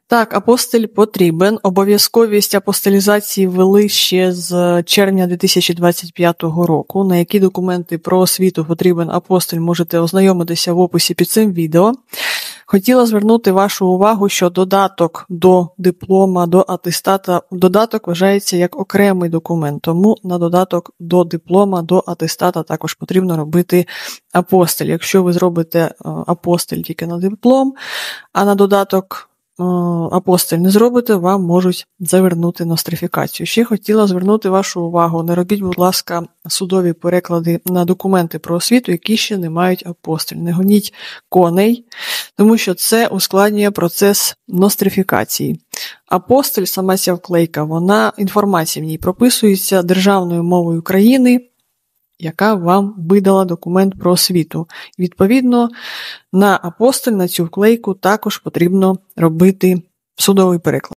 Так, апостиль потрібен. Обов'язковість апостилізації ввели ще з червня 2025 року. На які документи про освіту потрібен апостиль, можете ознайомитися в описі під цим відео. Хотіла звернути вашу увагу, що додаток до диплома, до атестата, додаток вважається як окремий документ, тому на додаток до диплома, до атестата також потрібно робити апостиль. Якщо ви зробите апостиль тільки на диплом, а на додаток апостиль не зробите, вам можуть завернути нострифікацію. Ще хотіла звернути вашу увагу, не робіть, будь ласка, судові переклади на документи про освіту, які ще не мають апостиль. Не гоніть коней, тому що це ускладнює процес нострифікації. Апостиль, сама ця вклейка, інформація в ній прописується державною мовою країни, яка вам видала документ про освіту. Відповідно, на апостиль, на цю вклейку також потрібно робити судовий переклад.